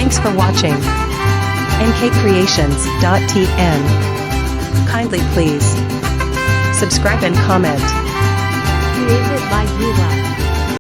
Thanks for watching. nkcreations.tn. Kindly please subscribe and comment. Created by Vistula.